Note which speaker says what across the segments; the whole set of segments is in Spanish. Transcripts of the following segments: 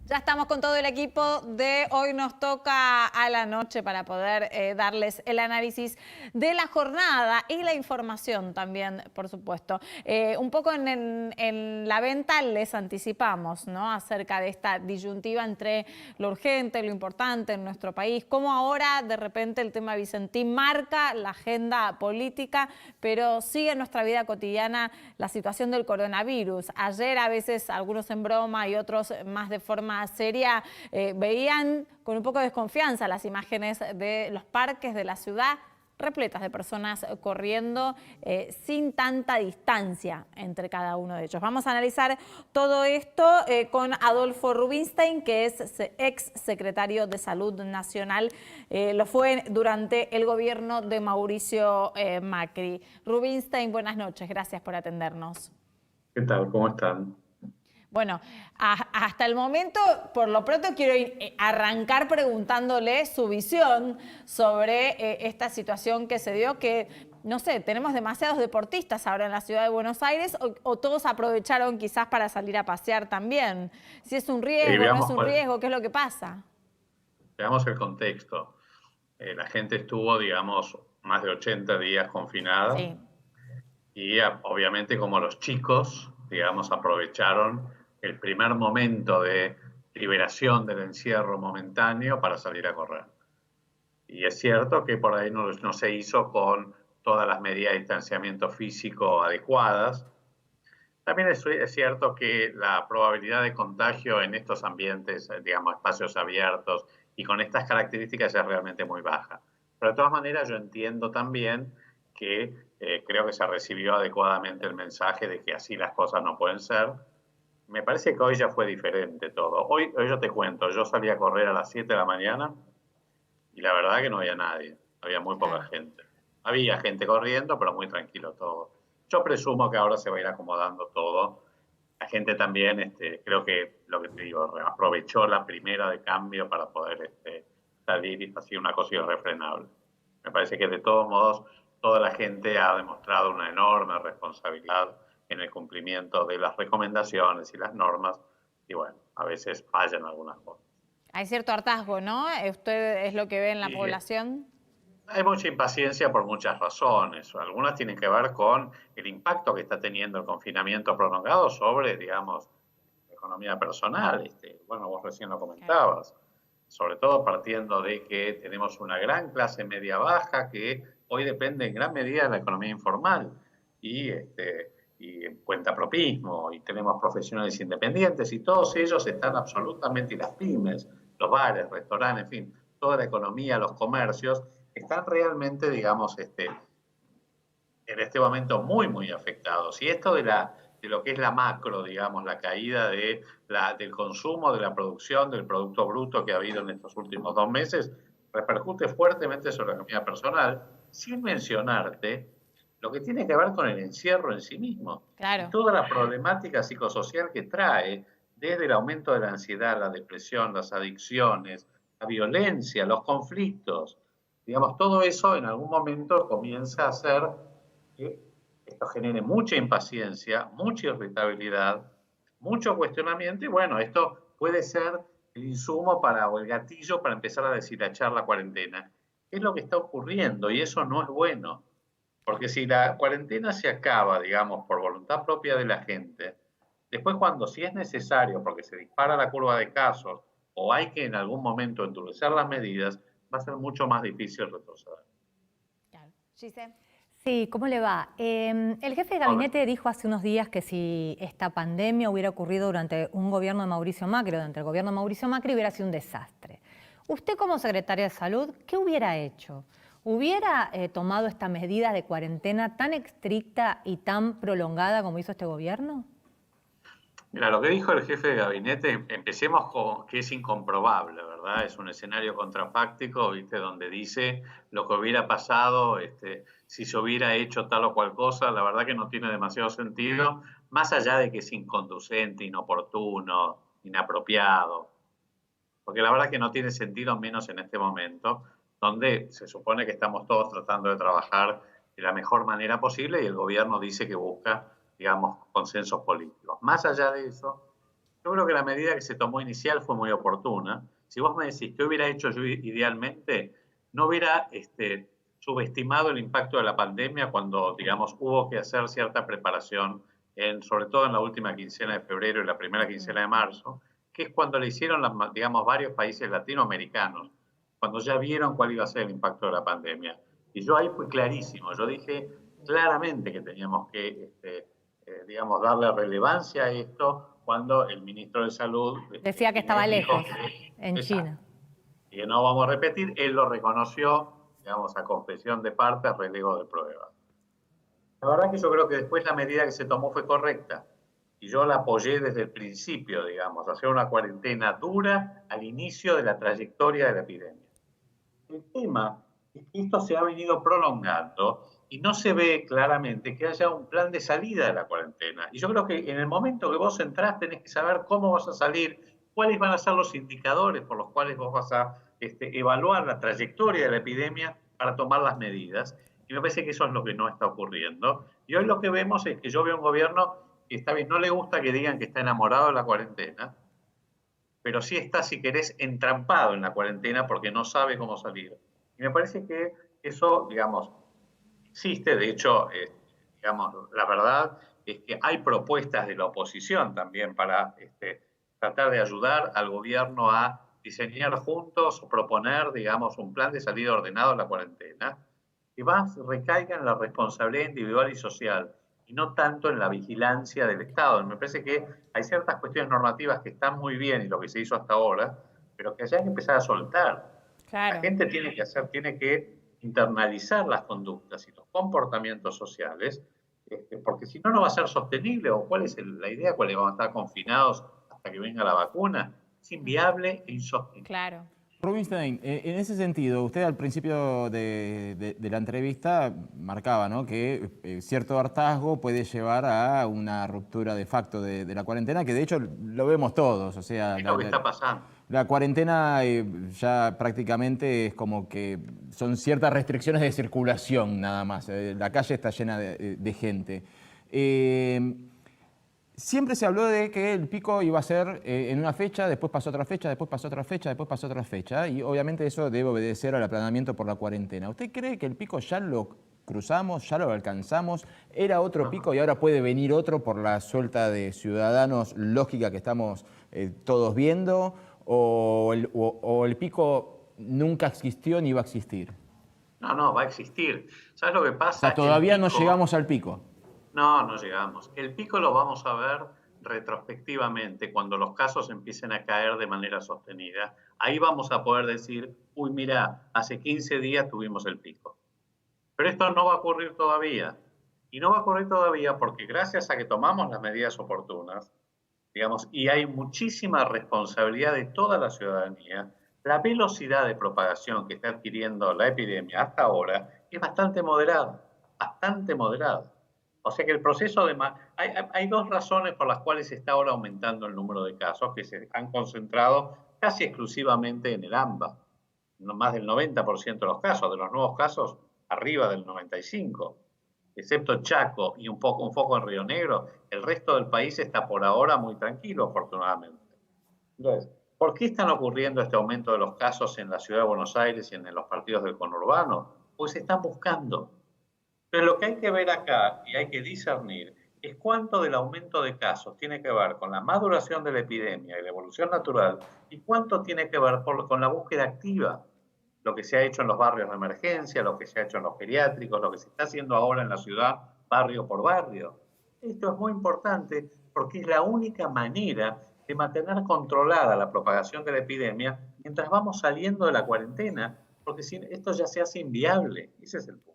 Speaker 1: Ya estamos con todo el equipo de Hoy Nos Toca a la Noche para poder darles el análisis de la jornada y la información también, por supuesto. Un poco en la venta les anticipamos, ¿no?, acerca de esta disyuntiva entre lo urgente, lo importante en nuestro país, cómo ahora de repente el tema Vicentín marca la agenda política, pero sigue en nuestra vida cotidiana la situación del coronavirus. Ayer a veces algunos en broma y otros más de forma seria veían con un poco de desconfianza las imágenes de los parques de la ciudad repletas de personas corriendo sin tanta distancia entre cada uno de ellos. Vamos a analizar todo esto con Adolfo Rubinstein, que es ex secretario de Salud Nacional. Lo fue durante el gobierno de Mauricio Macri. Rubinstein, buenas noches, gracias por atendernos.
Speaker 2: ¿Qué tal? ¿Cómo están?
Speaker 1: Bueno, hasta el momento, por lo pronto quiero arrancar preguntándole su visión sobre esta situación que se dio, que, no sé, tenemos demasiados deportistas ahora en la ciudad de Buenos Aires o todos aprovecharon quizás para salir a pasear también. Si es un riesgo, no es un riesgo, ¿qué es lo que pasa?
Speaker 2: Veamos el contexto. La gente estuvo, digamos, más de 80 días confinada.
Speaker 1: Sí.
Speaker 2: Y obviamente como los chicos, digamos, aprovecharon el primer momento de liberación del encierro momentáneo para salir a correr. Y es cierto que por ahí no se hizo con todas las medidas de distanciamiento físico adecuadas. También es cierto que la probabilidad de contagio en estos ambientes, digamos, espacios abiertos y con estas características es realmente muy baja. Pero de todas maneras yo entiendo también que creo que se recibió adecuadamente el mensaje de que así las cosas no pueden ser. Me parece que hoy ya fue diferente todo. Hoy yo te cuento, yo salí a correr a las 7 de la mañana y la verdad que no había nadie, había muy poca gente. Había gente corriendo, pero muy tranquilo todo. Yo presumo que ahora se va a ir acomodando todo. La gente también, creo que lo que te digo, aprovechó la primera de cambio para poder salir y hacer una cosa irrefrenable. Me parece que de todos modos toda la gente ha demostrado una enorme responsabilidad en el cumplimiento de las recomendaciones y las normas y bueno, a veces fallan algunas cosas.
Speaker 1: Hay cierto hartazgo, ¿no? ¿Usted es lo que ve en la
Speaker 2: Y
Speaker 1: población?
Speaker 2: hay mucha impaciencia por muchas razones. Algunas tienen que ver con el impacto que está teniendo el confinamiento prolongado sobre, digamos, la economía personal. Bueno, vos recién lo comentabas. Sobre todo partiendo de que tenemos una gran clase media-baja que hoy depende en gran medida de la economía informal y cuentapropismo, y tenemos profesionales independientes y todos ellos están absolutamente, y las pymes, los bares, restaurantes, en fin, toda la economía, los comercios, están realmente, digamos, en este momento muy, muy afectados. Y esto de lo que es la macro, digamos, la caída del consumo, de la producción, del Producto Bruto que ha habido en estos últimos 2 meses, repercute fuertemente sobre la economía personal, sin mencionarte lo que tiene que ver con el encierro en sí mismo y
Speaker 1: Claro.
Speaker 2: toda la problemática psicosocial que trae, desde el aumento de la ansiedad, la depresión, las adicciones, la violencia, los conflictos. Digamos, todo eso en algún momento comienza a hacer que esto genere mucha impaciencia, mucha irritabilidad, mucho cuestionamiento y bueno, esto puede ser el insumo o el gatillo para empezar a deshilachar la cuarentena. Es lo que está ocurriendo y eso no es bueno, porque si la cuarentena se acaba, digamos, por voluntad propia de la gente, después cuando si es necesario, porque se dispara la curva de casos o hay que en algún momento endurecer las medidas, va a ser mucho más difícil retroceder.
Speaker 1: Claro. Giselle.
Speaker 3: Sí, ¿cómo le va? El jefe de
Speaker 2: Hola.
Speaker 3: gabinete dijo hace unos días que si esta pandemia hubiera ocurrido durante un gobierno de Mauricio Macri, durante el gobierno de Mauricio Macri, hubiera sido un desastre. Usted como secretaria de Salud, ¿qué hubiera hecho? ¿Hubiera tomado esta medida de cuarentena tan estricta y tan prolongada como hizo este gobierno?
Speaker 2: Mira, lo que dijo el jefe de gabinete, empecemos con que es incomprobable, ¿verdad? Es un escenario contrafáctico, ¿viste? Donde dice lo que hubiera pasado, si se hubiera hecho tal o cual cosa, la verdad que no tiene demasiado sentido, más allá de que es inconducente, inoportuno, inapropiado, porque la verdad que no tiene sentido menos en este momento, donde se supone que estamos todos tratando de trabajar de la mejor manera posible y el gobierno dice que busca, digamos, consensos políticos. Más allá de eso, Yo creo que la medida que se tomó inicial fue muy oportuna. Si vos me decís qué hubiera hecho yo idealmente, no hubiera subestimado el impacto de la pandemia cuando, digamos, hubo que hacer cierta preparación, sobre todo en la última quincena de febrero y la primera quincena de marzo, que es cuando le hicieron, digamos, varios países latinoamericanos, cuando ya vieron cuál iba a ser el impacto de la pandemia. Y yo ahí fui clarísimo, yo dije claramente que teníamos que, digamos, darle relevancia a esto cuando el ministro de Salud
Speaker 3: Decía que estaba lejos, en
Speaker 2: exacto,
Speaker 3: China.
Speaker 2: y no vamos a repetir, él lo reconoció, digamos, a confesión de parte, a relego de pruebas. La verdad que yo creo que después la medida que se tomó fue correcta y yo la apoyé desde el principio, digamos, hacer una cuarentena dura al inicio de la trayectoria de la epidemia. El tema es que esto se ha venido prolongando y no se ve claramente que haya un plan de salida de la cuarentena. Y yo creo que en el momento que vos entrás tenés que saber cómo vas a salir, cuáles van a ser los indicadores por los cuales vos vas a evaluar la trayectoria de la epidemia para tomar las medidas. Y me parece que eso es lo que no está ocurriendo. Y hoy lo que vemos es que yo veo un gobierno que está bien, no le gusta que digan que está enamorado de la cuarentena, pero sí está, si querés, entrampado en la cuarentena porque no sabe cómo salir. Y me parece que eso, digamos, existe. De hecho, digamos, la verdad es que hay propuestas de la oposición también para tratar de ayudar al gobierno a diseñar juntos o proponer, digamos, un plan de salida ordenado a la cuarentena que recaiga en la responsabilidad individual y social y no tanto en la vigilancia del Estado. Me parece que hay ciertas cuestiones normativas que están muy bien y lo que se hizo hasta ahora, pero que hay que empezar a soltar.
Speaker 1: Claro.
Speaker 2: La gente tiene que internalizar las conductas y los comportamientos sociales, porque si no, no va a ser sostenible. ¿O cuál es la idea? ¿Cuál vamos a estar confinados hasta que venga la vacuna? Es inviable e insostenible.
Speaker 1: Claro.
Speaker 4: Rubinstein, en ese sentido, usted al principio de la entrevista marcaba, ¿no?, que cierto hartazgo puede llevar a una ruptura de facto de la cuarentena, que de hecho lo vemos todos. O sea,
Speaker 2: es lo que está pasando.
Speaker 4: La cuarentena ya prácticamente es como que son ciertas restricciones de circulación nada más. La calle está llena de gente. Siempre se habló de que el pico iba a ser en una fecha, después pasó otra fecha, después pasó otra fecha, después pasó otra fecha, y obviamente eso debe obedecer al aplanamiento por la cuarentena. ¿Usted cree que el pico ya lo cruzamos, ya lo alcanzamos? ¿Era otro pico y ahora puede venir otro por la suelta de ciudadanos lógica que estamos todos viendo? ¿O el pico nunca existió ni va a existir?
Speaker 2: No, va a existir. ¿Sabes lo que pasa?
Speaker 4: O sea, todavía no llegamos al pico.
Speaker 2: No llegamos. El pico lo vamos a ver retrospectivamente, cuando los casos empiecen a caer de manera sostenida. Ahí vamos a poder decir, uy, mira, hace 15 días tuvimos el pico. Pero esto no va a ocurrir todavía. Y no va a ocurrir todavía porque gracias a que tomamos las medidas oportunas, digamos, y hay muchísima responsabilidad de toda la ciudadanía, la velocidad de propagación que está adquiriendo la epidemia hasta ahora es bastante moderada, bastante moderada. O sea que el proceso de... Hay dos razones por las cuales se está ahora aumentando el número de casos que se han concentrado casi exclusivamente en el AMBA. Más del 90% de los casos, de los nuevos casos, arriba del 95%. Excepto Chaco y un foco en Río Negro, el resto del país está por ahora muy tranquilo, afortunadamente. Entonces, ¿por qué están ocurriendo este aumento de los casos en la ciudad de Buenos Aires y en los partidos del conurbano? Pues se están buscando. Pero lo que hay que ver acá y hay que discernir es cuánto del aumento de casos tiene que ver con la maduración de la epidemia y la evolución natural y cuánto tiene que ver con la búsqueda activa. Lo que se ha hecho en los barrios de emergencia, lo que se ha hecho en los geriátricos, lo que se está haciendo ahora en la ciudad, barrio por barrio. Esto es muy importante porque es la única manera de mantener controlada la propagación de la epidemia mientras vamos saliendo de la cuarentena, porque esto ya se hace inviable. Ese es el punto.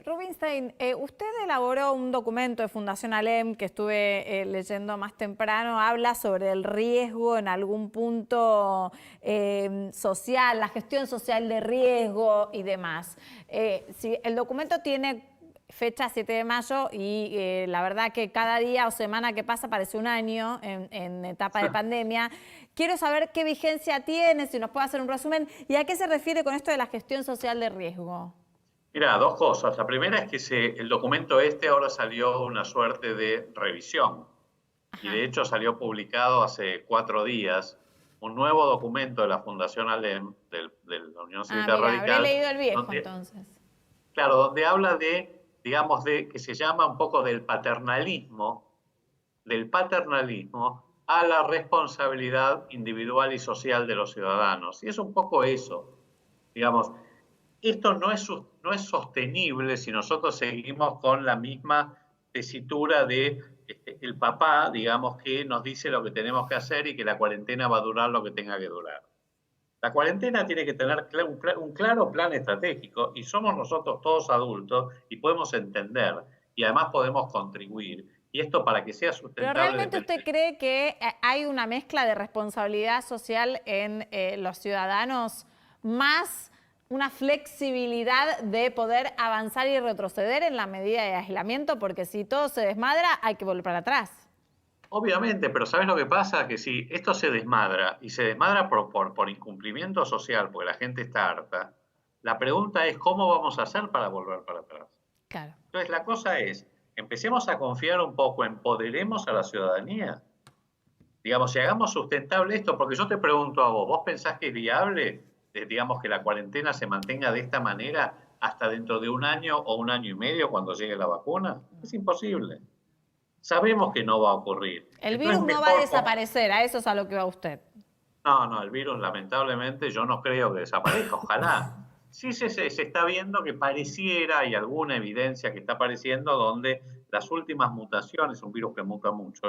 Speaker 1: Rubinstein, usted elaboró un documento de Fundación ALEM que estuve leyendo más temprano, habla sobre el riesgo en algún punto social, la gestión social de riesgo y demás. El documento tiene fecha 7 de mayo y la verdad que cada día o semana que pasa parece un año en etapa de pandemia. Quiero saber qué vigencia tiene, si nos puede hacer un resumen y a qué se refiere con esto de la gestión social de riesgo.
Speaker 2: Mira, dos cosas. La primera es que el documento ahora salió una suerte de revisión. Y de hecho salió publicado hace 4 días un nuevo documento de la Fundación ALEM, de la Unión Cívica
Speaker 1: mira,
Speaker 2: Radical.
Speaker 1: habré leído el viejo
Speaker 2: donde,
Speaker 1: entonces.
Speaker 2: claro, donde habla de, digamos, que se llama un poco del paternalismo a la responsabilidad individual y social de los ciudadanos. Y es un poco eso. Digamos, esto no es sostenible si nosotros seguimos con la misma tesitura de el papá, digamos, que nos dice lo que tenemos que hacer y que la cuarentena va a durar lo que tenga que durar. La cuarentena tiene que tener un claro plan estratégico y somos nosotros todos adultos y podemos entender y además podemos contribuir. Y esto para que sea sustentable...
Speaker 1: ¿Pero realmente usted cree que hay una mezcla de responsabilidad social en los ciudadanos más una flexibilidad de poder avanzar y retroceder en la medida de aislamiento? Porque si todo se desmadra, hay que volver para atrás.
Speaker 2: Obviamente, pero ¿sabes lo que pasa? Que si esto se desmadra, y se desmadra por incumplimiento social, porque la gente está harta, la pregunta es ¿cómo vamos a hacer para volver para atrás?
Speaker 1: Claro.
Speaker 2: Entonces la cosa es, empecemos a confiar un poco, empoderemos a la ciudadanía. Digamos, si hagamos sustentable esto, porque yo te pregunto a vos pensás que es viable, digamos, que la cuarentena se mantenga de esta manera hasta dentro de 1 año o 1 año y medio cuando llegue la vacuna? Es imposible. Sabemos que no va a ocurrir.
Speaker 1: El virus no va a desaparecer, a eso es a lo que va usted.
Speaker 2: No, el virus lamentablemente yo no creo que desaparezca, ojalá. Sí se está viendo que pareciera, hay alguna evidencia que está apareciendo donde las últimas mutaciones, un virus que muta mucho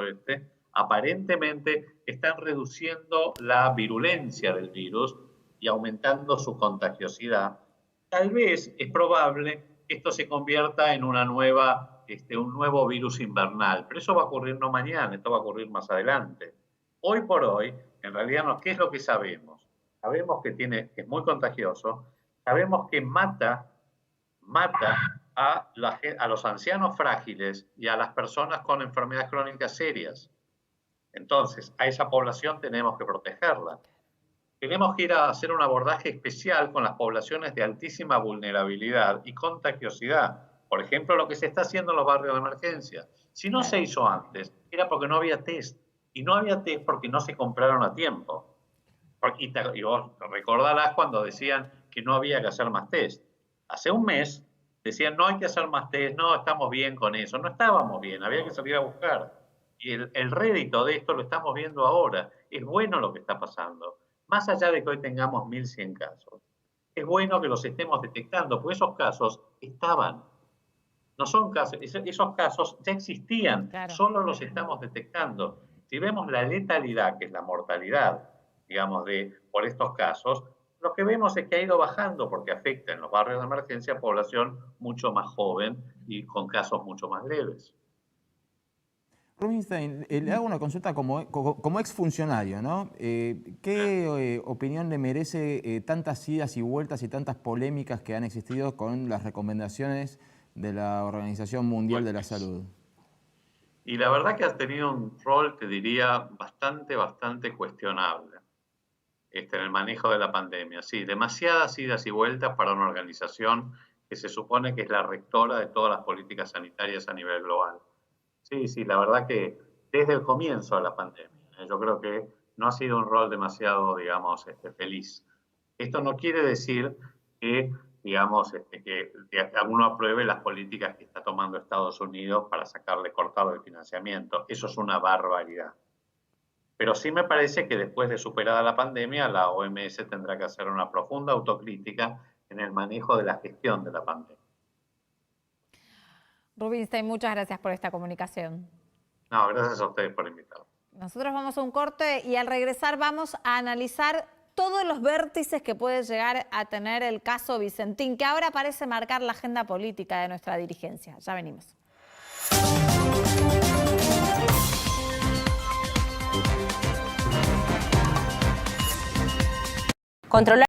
Speaker 2: aparentemente están reduciendo la virulencia del virus y aumentando su contagiosidad. Tal vez es probable que esto se convierta en un nuevo virus invernal, pero eso va a ocurrir no mañana, esto va a ocurrir más adelante. Hoy por hoy, en realidad, ¿qué es lo que sabemos? Sabemos que es muy contagioso, sabemos que mata a los ancianos frágiles y a las personas con enfermedades crónicas serias. Entonces, a esa población tenemos que protegerla. Tenemos que ir a hacer un abordaje especial con las poblaciones de altísima vulnerabilidad y contagiosidad. Por ejemplo, lo que se está haciendo en los barrios de emergencia. Si no se hizo antes, era porque no había test. Y no había test porque no se compraron a tiempo. Y vos recordarás cuando decían que no había que hacer más test. Hace un mes decían no hay que hacer más test, no estamos bien con eso. No estábamos bien, había que salir a buscar. Y el rédito de esto lo estamos viendo ahora. Es bueno lo que está pasando. Más allá de que hoy tengamos 1.100 casos, es bueno que los estemos detectando, porque esos casos estaban. No son casos, esos casos ya existían, claro. Solo los estamos detectando. Si vemos la letalidad, que es la mortalidad, digamos, por estos casos, lo que vemos es que ha ido bajando porque afecta en los barrios de emergencia a población mucho más joven y con casos mucho más leves.
Speaker 4: Rubinstein, le hago una consulta como exfuncionario, ¿no? ¿Qué opinión le merece tantas idas y vueltas y tantas polémicas que han existido con las recomendaciones de la Organización Mundial de la Salud?
Speaker 2: Y la verdad que ha tenido un rol, te diría, bastante cuestionable en el manejo de la pandemia. Sí, demasiadas idas y vueltas para una organización que se supone que es la rectora de todas las políticas sanitarias a nivel global. Sí, la verdad que desde el comienzo de la pandemia, yo creo que no ha sido un rol demasiado, digamos, feliz. Esto no quiere decir que, digamos, que uno apruebe las políticas que está tomando Estados Unidos para cortarle el financiamiento. Eso es una barbaridad. Pero sí me parece que después de superada la pandemia, la OMS tendrá que hacer una profunda autocrítica en el manejo de la gestión de la pandemia.
Speaker 1: Rubinstein, muchas gracias por esta comunicación.
Speaker 2: No, gracias a ustedes por invitarme.
Speaker 1: Nosotros vamos a un corte y al regresar vamos a analizar todos los vértices que puede llegar a tener el caso Vicentín, que ahora parece marcar la agenda política de nuestra dirigencia. Ya venimos.
Speaker 5: Controlar